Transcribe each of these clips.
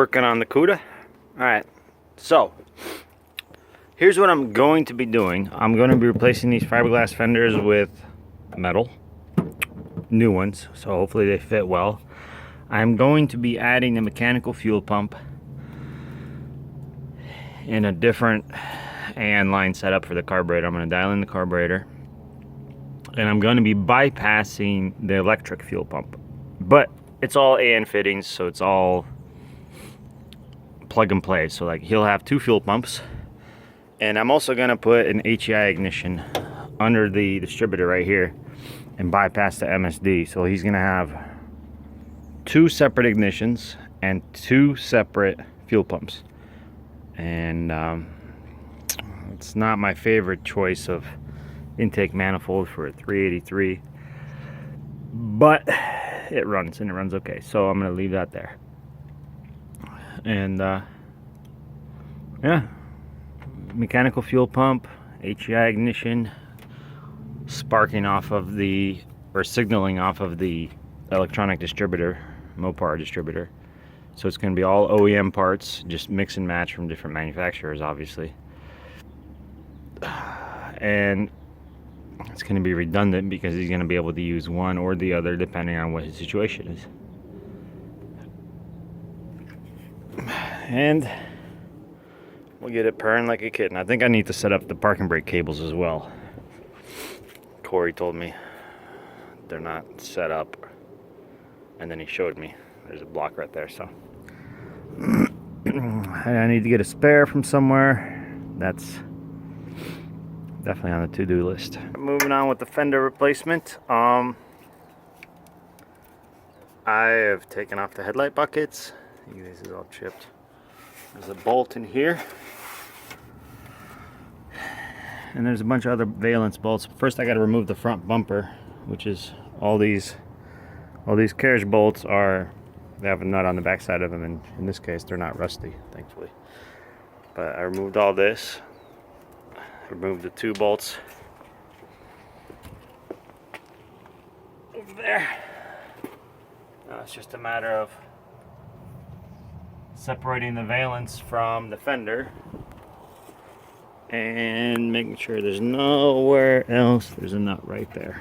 working on the Cuda. Alright, so here's what I'm going to be doing. I'm going to be replacing these fiberglass fenders with metal, new ones, so hopefully they fit well. I'm going to be adding a mechanical fuel pump in a different AN line setup for the carburetor. I'm going to dial in the carburetor, and I'm going to be bypassing the electric fuel pump, but it's all AN fittings, so it's all plug and play. So like, he'll have two fuel pumps, and I'm also going to put an HEI ignition under the distributor right here and bypass the MSD. So he's going to have two separate ignitions and two separate fuel pumps. And it's not my favorite choice of intake manifold for a 383, but it runs, and it runs okay, so I'm gonna leave that there. And yeah, mechanical fuel pump, HEI ignition, sparking off of the, or signaling off of the electronic distributor, Mopar distributor. So it's going to be all OEM parts, just mix and match from different manufacturers, obviously. And it's going to be redundant because he's going to be able to use one or the other depending on what his situation is. And we'll get it purring like a kitten. I think I need to set up the parking brake cables as well. Corey told me they're not set up, and then he showed me there's a block right there, so I need to get a spare from somewhere. That's definitely on the to-do list. Moving on with the fender replacement. I have taken off the headlight buckets. This is all chipped. There's a bolt in here, and there's a bunch of other valence bolts. First I got to remove the front bumper, which is all these carriage bolts are, they have a nut on the back side of them, and in this case they're not rusty, thankfully. But I removed all this, removed the two bolts over there. Now it's just a matter of separating the valence from the fender and making sure there's nowhere else. There's a nut right there.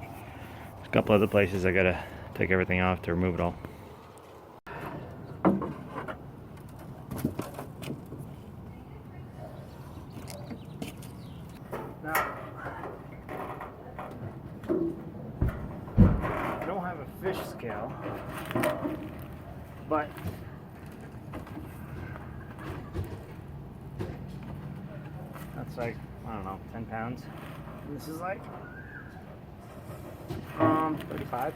There's a couple other places I gotta take everything off to remove it all. Now, I don't have a fish scale, but that's like, I don't know, 10 pounds. And this is like 35.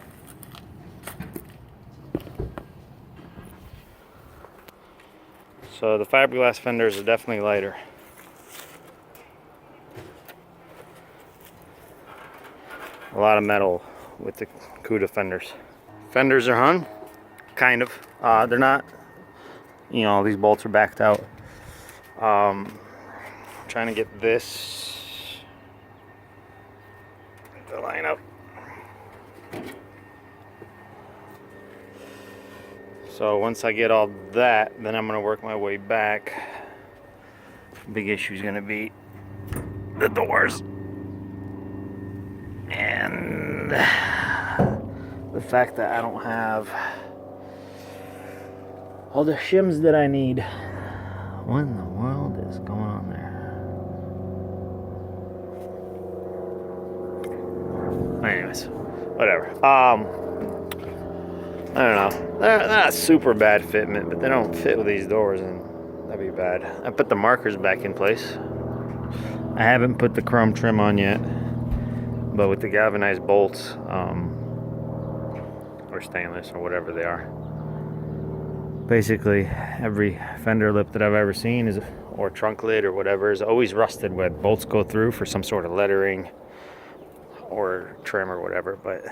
So the fiberglass fenders are definitely lighter. A lot of metal with the Cuda fenders. Fenders are hung, kind of. They're not, you know, these bolts are backed out. Trying to get this to line up. So once I get all that, then I'm going to work my way back. Big issue is going to be the doors and the fact that I don't have all the shims that I need. What in the world is going on there? Anyways, whatever. I don't know. They're not super bad fitment, but they don't fit with these doors, and that'd be bad. I put the markers back in place. I haven't put the chrome trim on yet, but with the galvanized bolts, or stainless, or whatever they are. Basically, every fender lip that I've ever seen is, or trunk lid or whatever, is always rusted where bolts go through for some sort of lettering or trim or whatever. But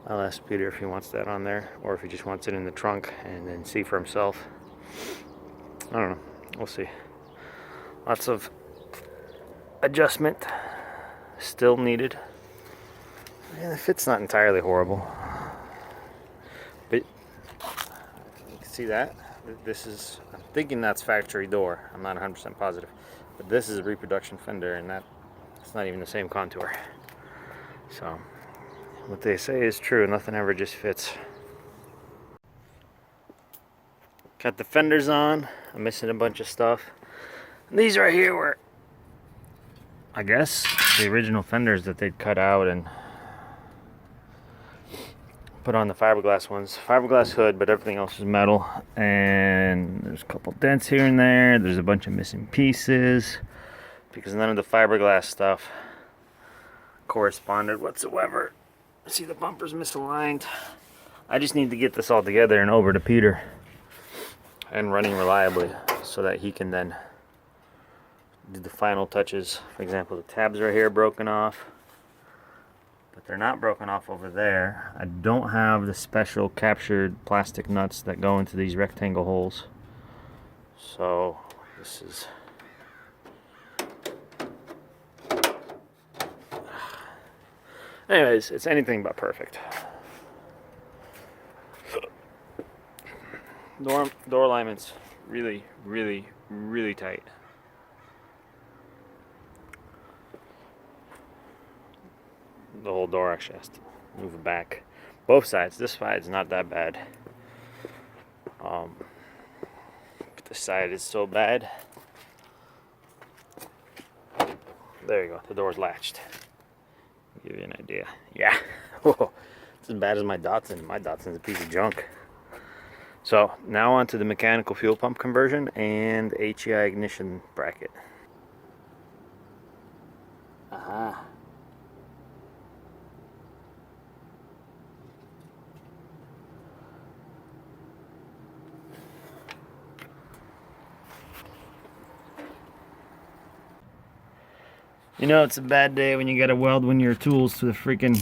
I'll ask Peter if he wants that on there, or if he just wants it in the trunk and then see for himself. I don't know. We'll see. Lots of adjustment still needed. Yeah, the fit's not entirely horrible, but you can see that This is, I'm thinking that's factory door. I'm not 100% positive. But this is a reproduction fender, and it's not even the same contour. So, what they say is true. Nothing ever just fits. Got the fenders on. I'm missing a bunch of stuff. And these right here were, I guess, the original fenders that they'd cut out and put on the fiberglass ones. Fiberglass hood, but everything else is metal. And there's a couple dents here and there. There's a bunch of missing pieces because none of the fiberglass stuff corresponded whatsoever. See, the bumper's misaligned. I just need to get this all together and over to Peter and running reliably so that he can then do the final touches. For example, the tabs right here broken off, but they're not broken off over there. I don't have the special captured plastic nuts that go into these rectangle holes. So this is, anyways, it's anything but perfect. Door alignment's really, really, really tight. The whole door actually has to move it back. Both sides. This side's not that bad. But this side is so bad. There you go. The door's latched. Give you an idea. Yeah. It's as bad as my Datsun. My Datsun's a piece of junk. So now on to the mechanical fuel pump conversion and the HEI ignition bracket. Aha. You know, it's a bad day when you gotta weld one of your tools to the freaking...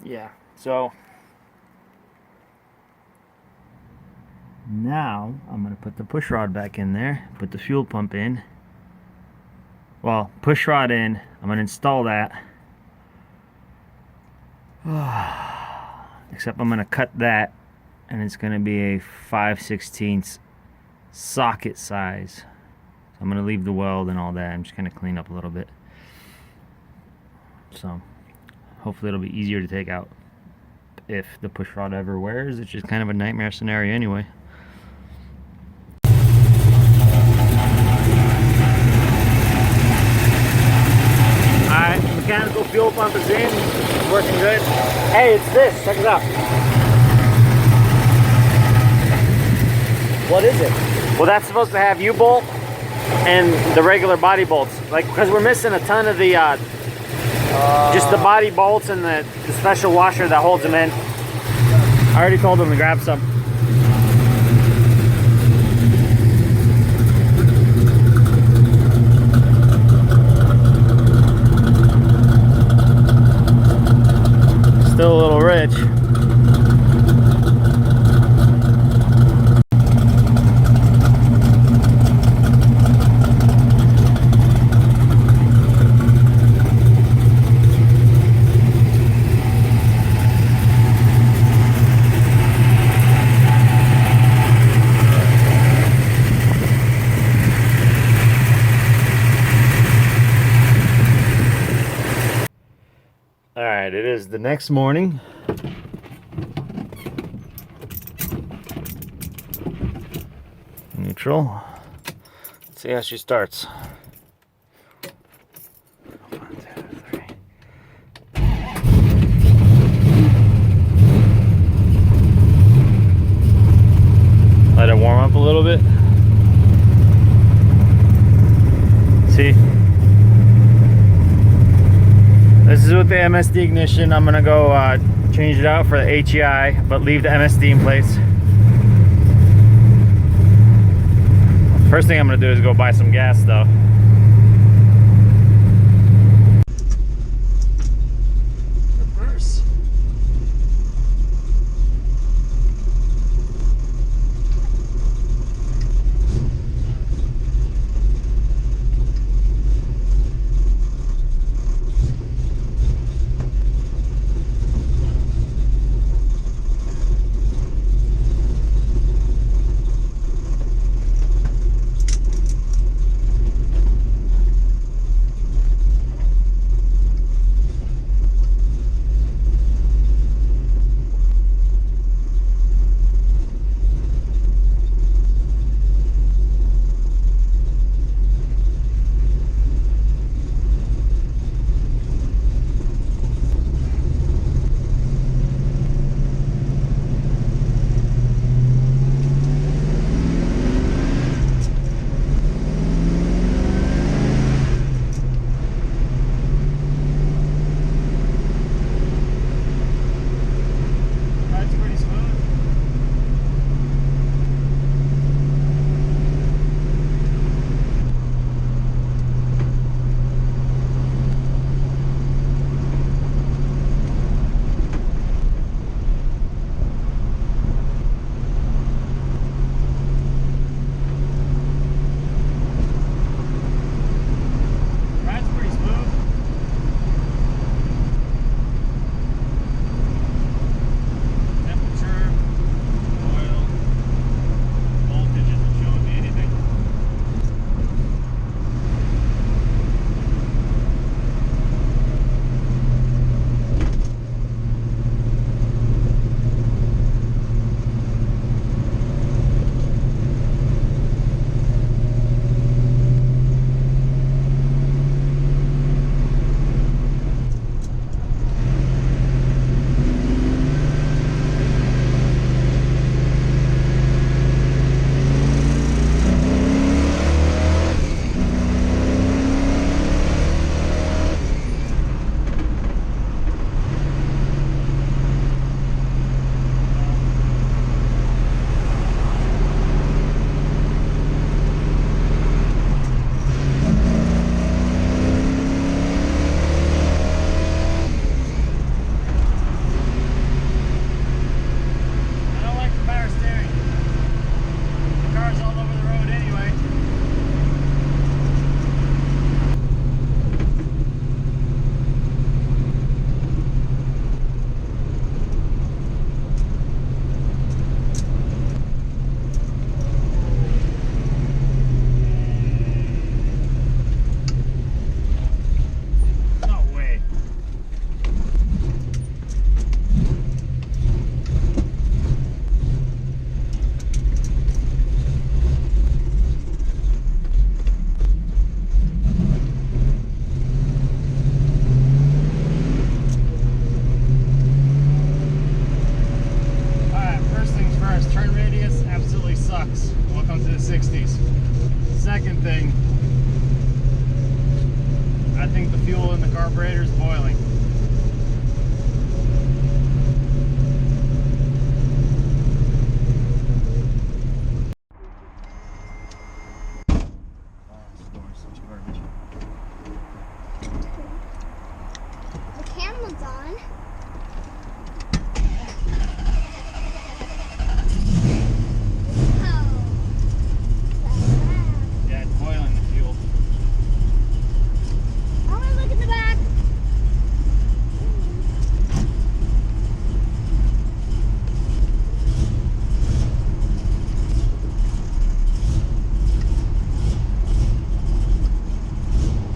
Yeah, so... Now, I'm gonna put the push rod back in there, put the fuel pump in. Well, push rod in, I'm gonna install that. Except I'm gonna cut that, and it's gonna be a 5/16 socket size. So I'm gonna leave the weld and all that. I'm just gonna clean up a little bit. So, hopefully it'll be easier to take out if the push rod ever wears, which is kind of a nightmare scenario anyway. Mechanical fuel pump is in, it's working good. Hey, it's this, check it out. What is it? Well, that's supposed to have U-bolt and the regular body bolts. Like, because we're missing a ton of the, just the body bolts and the special washer that holds them in. I already told them to grab some. Still a little rich. Alright, it is the next morning. Neutral. Let's see how she starts. 1, 2, 3. Let it warm up a little bit. See? This is with the MSD ignition. I'm gonna go change it out for the HEI, but leave the MSD in place. First thing I'm gonna do is go buy some gas though. Reverse. second thing. I think the fuel in the carburetor is boiling. The camera's on. Yeah, it's boiling the fuel. I want to look at the back.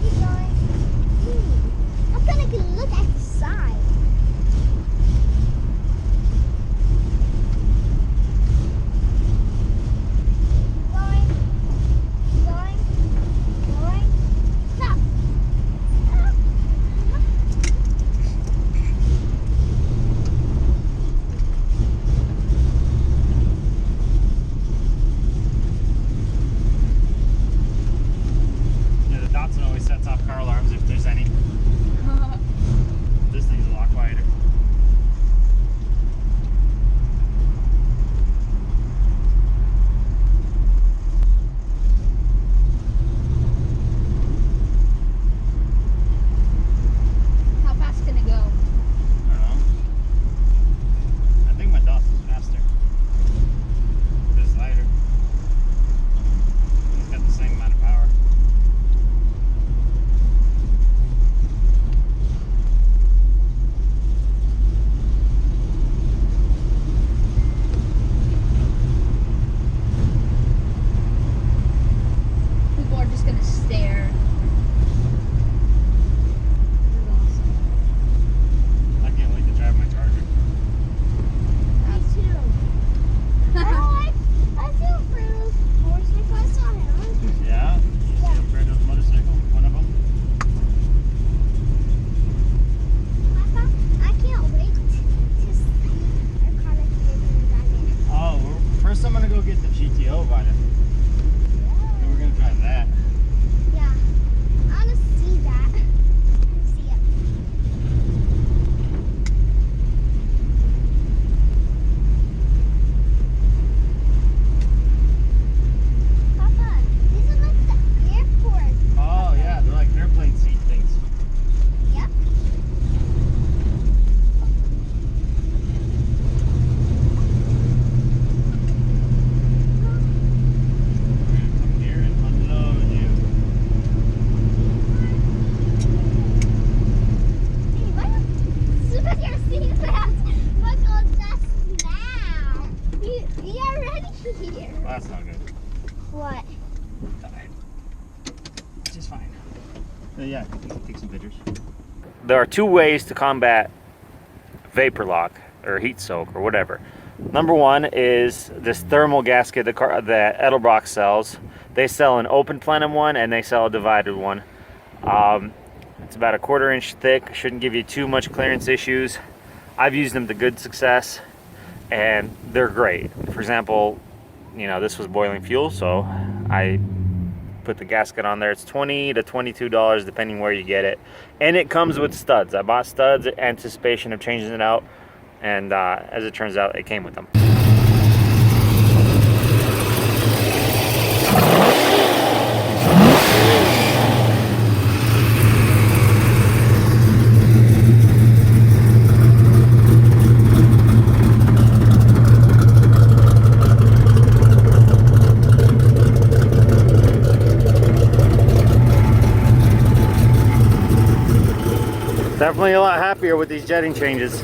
Keep going. I'm gonna look at the side. Going. Stop. Yeah, the Datsun always sets off car alarms if there's any. This thing's a lot quieter. How fast can it go? I don't know. I think my Datsun's faster. This lighter. It's got the same amount of power. People are just gonna stare. This is awesome. I can't wait to drive my Charger. Me too. I feel for those motorcycles. I saw him. Yeah? You see Alfredo's motorcycle? One of them? I can't wait to see our car that's driving. Oh, first I'm gonna go get the GTO by it. Then we're gonna drive that. Yeah. I want to see that. I want to see it. Papa, these are like the airport. Oh yeah, they're like airplane seat things. Yep. We're gonna come here and unload you. Hey, look at your seatbelt. Look on this now. We are ready here. Well, that's not good. What? Which is fine. So yeah, take some pictures. There are two ways to combat vapor lock or heat soak or whatever. Number one is this thermal gasket that Edelbrock sells. They sell an open plenum one and they sell a divided one. It's about 1/4 inch thick. Shouldn't give you too much clearance issues. I've used them to good success and they're great. For example, you know, this was boiling fuel, so I put the gasket on there. It's $20 to $22 depending where you get it, and it comes with studs. I bought studs in anticipation of changing it out, and as it turns out, it came with them. Definitely a lot happier with these jetting changes.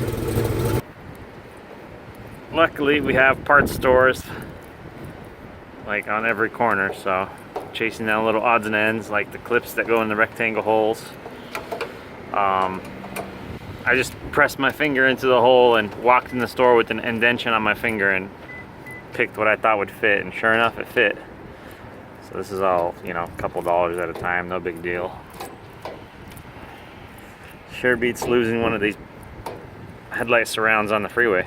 Luckily we have parts stores like on every corner, so chasing down little odds and ends like the clips that go in the rectangle holes. I just pressed my finger into the hole and walked in the store with an indentation on my finger and picked what I thought would fit, and sure enough it fit. So this is all, you know, a couple dollars at a time, no big deal. Sure beats losing one of these headlight surrounds on the freeway.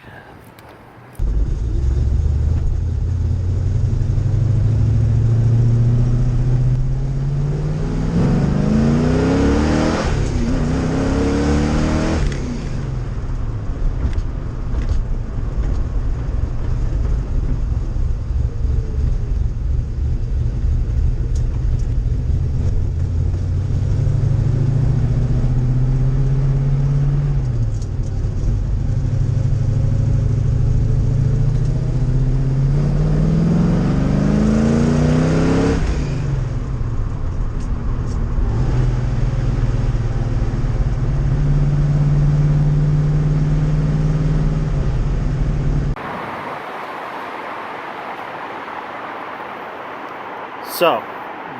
So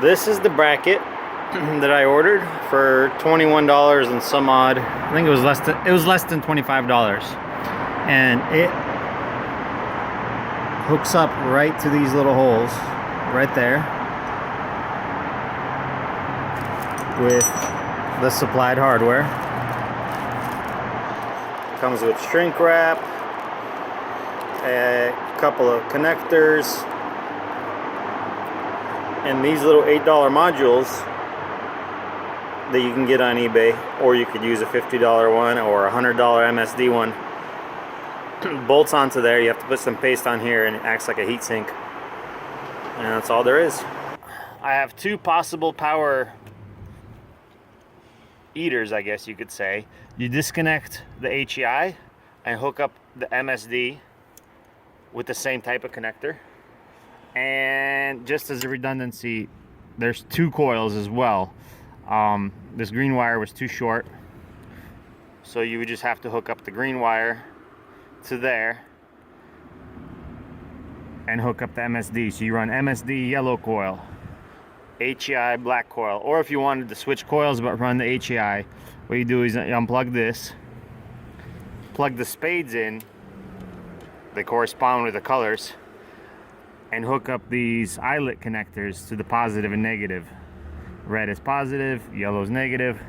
this is the bracket that I ordered for $21 and some odd. I think it was less than $25, and it hooks up right to these little holes right there with the supplied hardware. Comes with shrink wrap, a couple of connectors, and these little $8 modules that you can get on eBay, or you could use a $50 one or a $100 MSD one. Bolts onto there. You have to put some paste on here and it acts like a heat sink, and that's all there is. I have two possible power eaters, I guess you could say. You disconnect the HEI and hook up the MSD with the same type of connector, and just as a redundancy, there's two coils as well. This green wire was too short, so you would just have to hook up the green wire to there and hook up the MSD. So you run MSD yellow coil, HEI black coil, or if you wanted to switch coils but run the HEI, what you do is you unplug this, plug the spades in, they correspond with the colors, and hook up these eyelet connectors to the positive and negative. Red is positive, yellow is negative.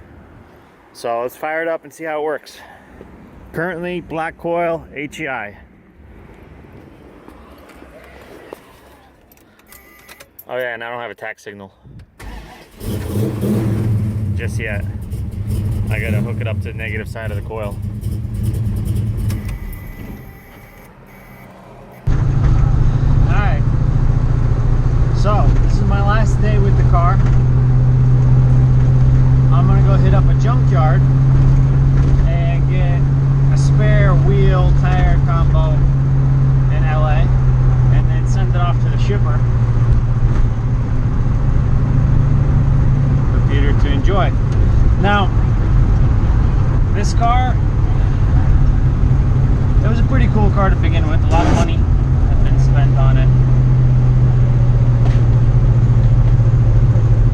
So let's fire it up and see how it works. Currently black coil, HEI. Oh yeah, and I don't have a tack signal just yet. I gotta hook it up to the negative side of the coil. Alright, so this is my last day with the car. I'm gonna go hit up a junkyard and get a spare wheel tire combo in LA, and then send it off to the shipper for Peter to enjoy. Now, this car, it was a pretty cool car to begin with. A lot of money had been spent on it,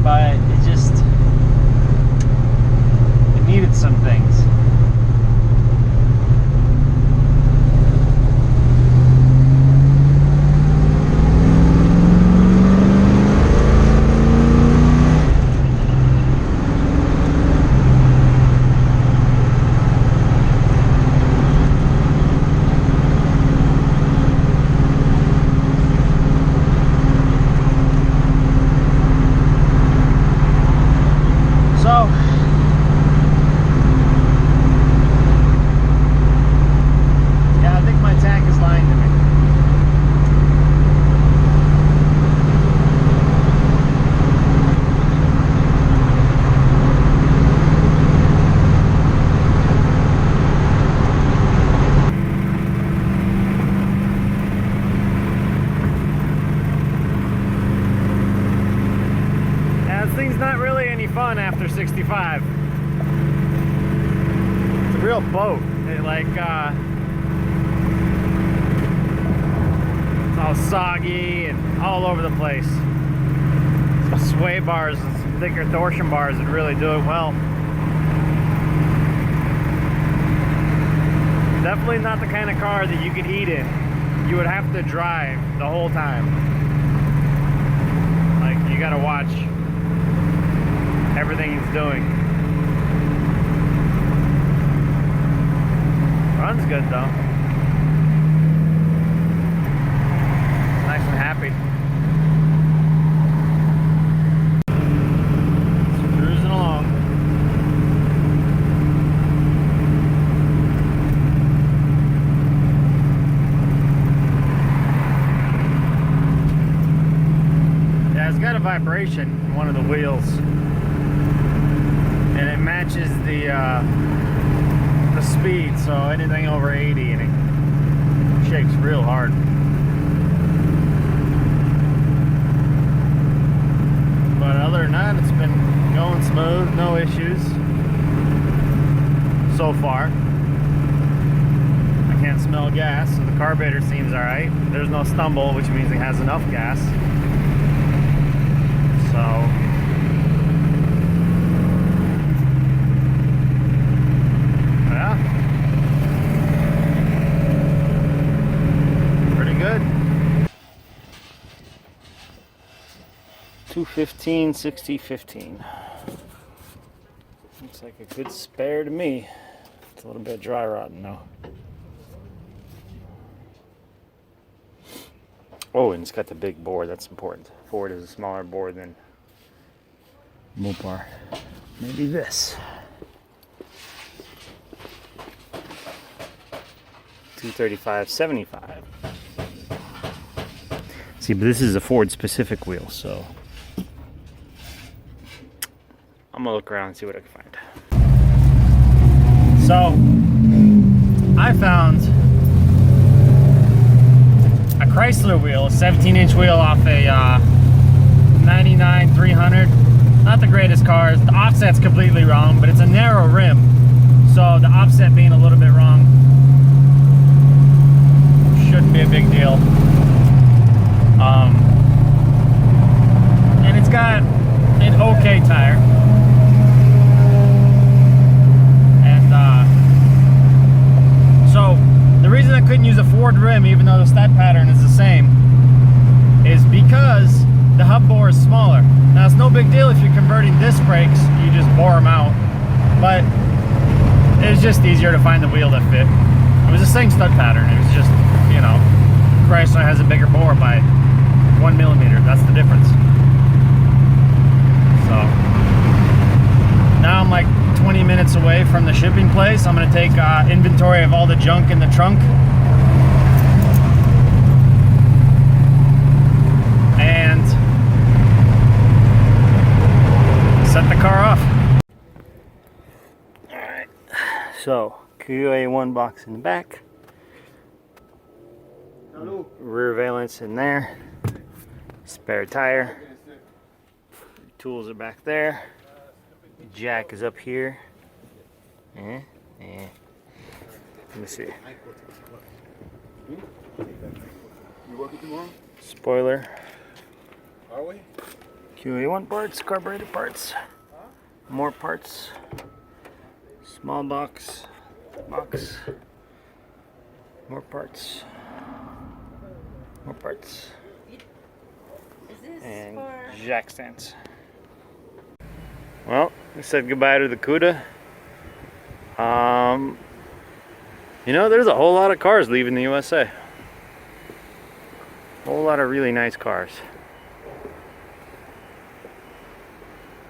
but it just needed some things. Not really any fun after 65. It's a real boat. It's all soggy and all over the place. Some sway bars and some thicker torsion bars would really do it well. Definitely not the kind of car that you could eat in. You would have to drive the whole time. Like, you gotta watch everything he's doing. Runs good though. Nice and happy. Just cruising along. Yeah, it's got a vibration in one of the wheels, and it matches the speed, so anything over 80 and it shakes real hard. But other than that, it's been going smooth, no issues so far. I can't smell gas, so the carburetor seems alright. There's no stumble, which means it has enough gas. 215, 60, 15. Looks like a good spare to me. It's a little bit dry rotting though. Oh, and it's got the big bore. That's important. Ford is a smaller bore than Mopar. Maybe this. 235/75. See, but this is a Ford specific wheel, so I'm gonna look around and see what I can find. So I found a Chrysler wheel, a 17-inch wheel off a 99 300. Not the greatest cars. The offset's completely wrong, but it's a narrow rim, so the offset being a little bit wrong shouldn't be a big deal. And it's got an okay tire. And so the reason I couldn't use a Ford rim, even though the stud pattern is the same, is because the hub bore is smaller. Now it's no big deal if you're converting disc brakes, you just bore them out. But it's just easier to find the wheel that fit. It was the same stud pattern. It was just, you know, Chrysler has a bigger bore by 1 millimeter. That's the difference. So now I'm like 20 minutes away from the shipping place. I'm gonna take inventory of all the junk in the trunk and set the car off. All right, so QA1 box in the back. Rear valence in there. Spare tire. Tools are back there. Jack is up here. Let me see. You working tomorrow? Spoiler. Are we? QA1 parts, carburetor parts. More parts. Small box. More parts. More parts. Is this And for... jack stands. Well, we said goodbye to the Cuda. You know, there's a whole lot of cars leaving the USA. A whole lot of really nice cars.